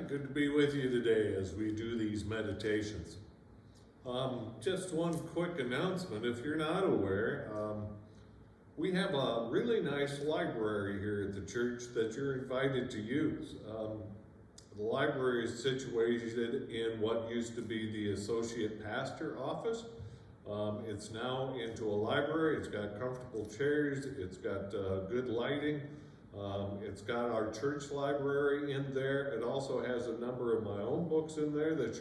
Good to be with you today as we do these meditations. Just one quick announcement. If you're not aware, we have a really nice library here at the church that you're invited to use. The library is situated in what used to be the associate pastor office. It's now into a library. It's got comfortable chairs. It's got good lighting. It's got our church library in there. It also has a number of my own books in there that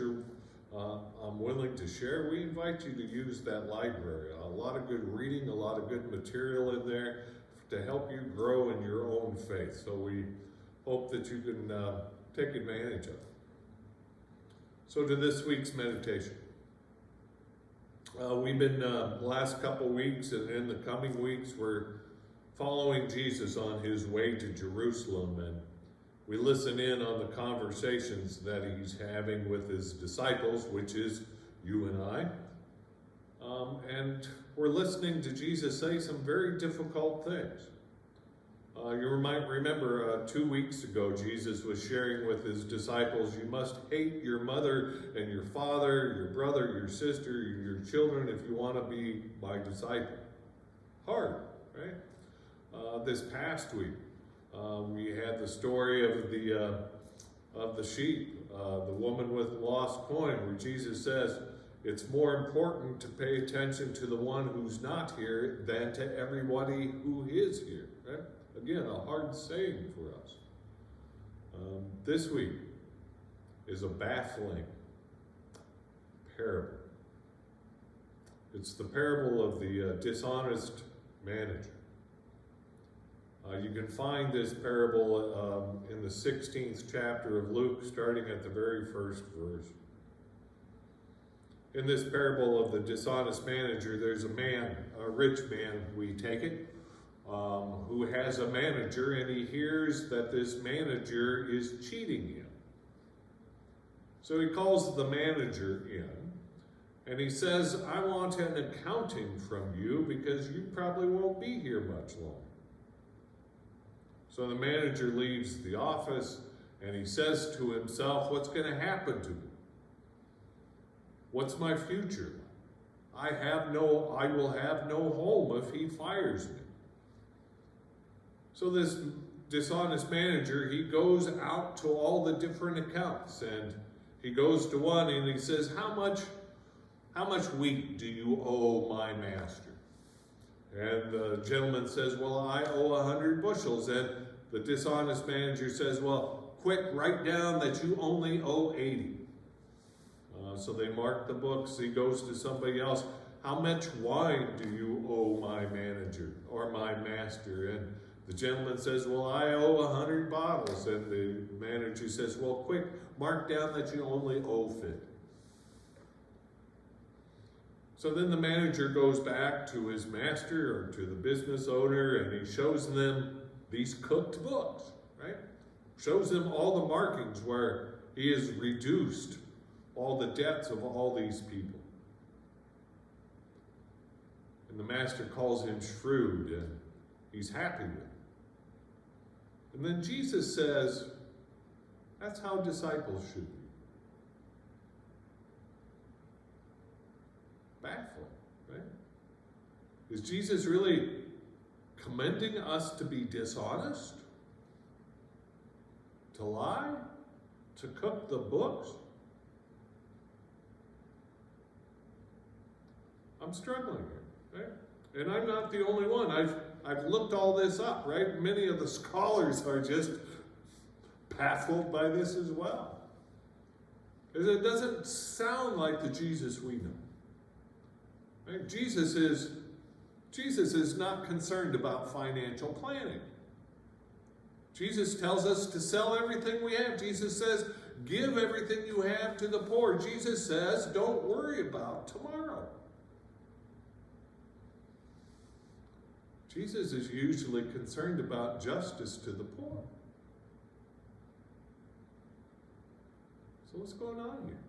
I'm willing to share. We invite you to use that library. A lot of good reading, a lot of good material in there to help you grow in your own faith. So we hope that you can take advantage of it. So to this week's meditation. We've been the last couple weeks and in the coming weeks we're following Jesus on his way to Jerusalem, and we listen in on the conversations that he's having with his disciples, which is you and I. And we're listening to Jesus say some very difficult things. You might remember 2 weeks ago, Jesus was sharing with his disciples, you must hate your mother and your father, your brother, your sister, your children if you want to be my disciple. Hard, right? This past week, we had the story of the sheep, the woman with the lost coin, where Jesus says it's more important to pay attention to the one who's not here than to everybody who is here. Right? Again, a hard saying for us. This week is a baffling parable. It's the parable of the dishonest manager. You can find this parable in the 16th chapter of Luke, starting at the very first verse. In this parable of the dishonest manager, there's a man, a rich man, we take it, who has a manager, and he hears that this manager is cheating him. So he calls the manager in, and he says, I want an accounting from you because you probably won't be here much longer. So the manager leaves the office and he says to himself, what's going to happen to me? What's my future? I will have no home if he fires me. So this dishonest manager, he goes out to all the different accounts, and he goes to one and he says, how much wheat do you owe my master? And the gentleman says, well, I owe 100 bushels. And the dishonest manager says, well, quick, write down that you only owe 80. So they mark the books. He goes to somebody else. How much wine do you owe my manager or my master? And the gentleman says, well, I owe 100 bottles. And the manager says, well, quick, mark down that you only owe 50. So then the manager goes back to his master or to the business owner, and he shows them these cooked books, right? Shows them all the markings where he has reduced all the debts of all these people. And the master calls him shrewd, and he's happy with it. And then Jesus says, that's how disciples should be. Baffling, right? Is Jesus really commending us to be dishonest? To lie? To cook the books? I'm struggling here, right? And I'm not the only one. I've looked all this up, right? Many of the scholars are just baffled by this as well. Because it doesn't sound like the Jesus we know. Right? Jesus is not concerned about financial planning. Jesus tells us to sell everything we have. Jesus says, give everything you have to the poor. Jesus says, don't worry about tomorrow. Jesus is usually concerned about justice to the poor. So what's going on here?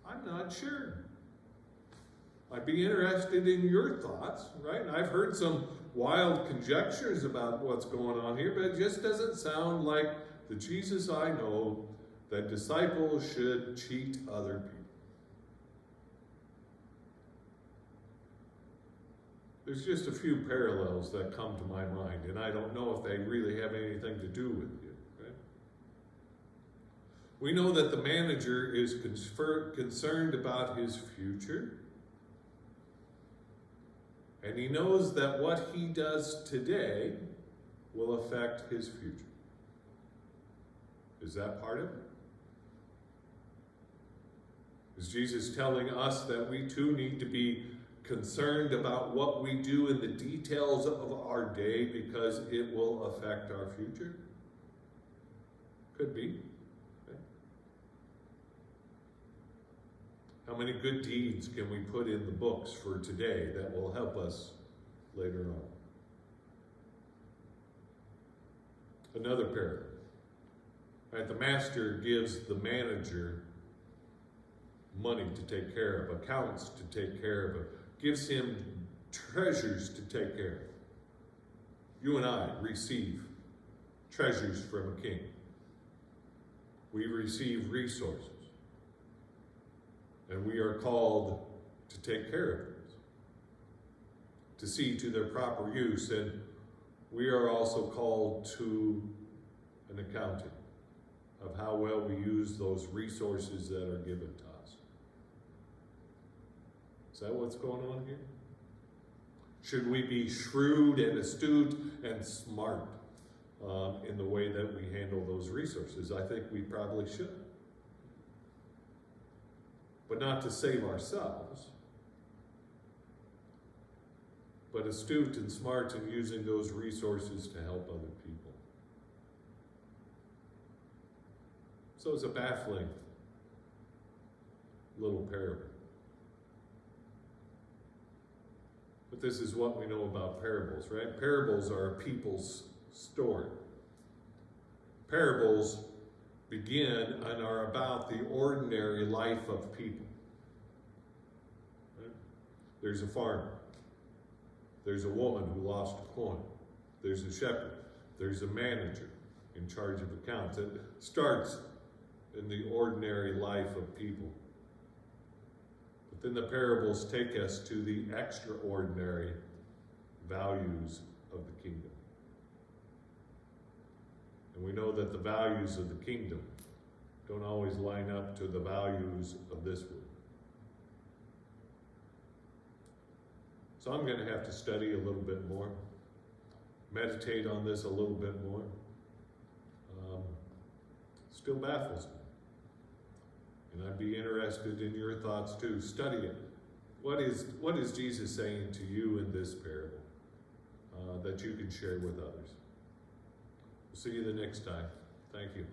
I'm not sure. I'd be interested in your thoughts, right? I've heard some wild conjectures about what's going on here, but it just doesn't sound like the Jesus I know, that disciples should cheat other people. There's just a few parallels that come to my mind, and I don't know if they really have anything to do with you. Right? We know that the manager is concerned about his future, and he knows that what he does today will affect his future. Is that part of it? Is Jesus telling us that we too need to be concerned about what we do in the details of our day because it will affect our future? Could be. Okay. How many good deeds can we put in the books for today that will help us later on? Another parable. Right, the master gives the manager money to take care of, accounts to take care of, gives him treasures to take care of. You and I receive treasures from a king. We receive resources. And we are called to take care of things, to see to their proper use. And we are also called to an accounting of how well we use those resources that are given to us. Is that what's going on here? Should we be shrewd and astute and smart in the way that we handle those resources? I think we probably should. But not to save ourselves, but astute and smart in using those resources to help other people. So it's a baffling little parable. But this is what we know about parables, right? Parables are a people's story. Parables begin and are about the ordinary life of people. Right? There's a farmer. There's a woman who lost a coin. There's a shepherd. There's a manager in charge of accounts. It starts in the ordinary life of people. But then the parables take us to the extraordinary values of the kingdom. And we know that the values of the kingdom don't always line up to the values of this world. So I'm going to have to study a little bit more, meditate on this a little bit more. Still baffles me. And I'd be interested in your thoughts too. Study it. What is Jesus saying to you in this parable that you can share with others? We'll see you the next time. Thank you.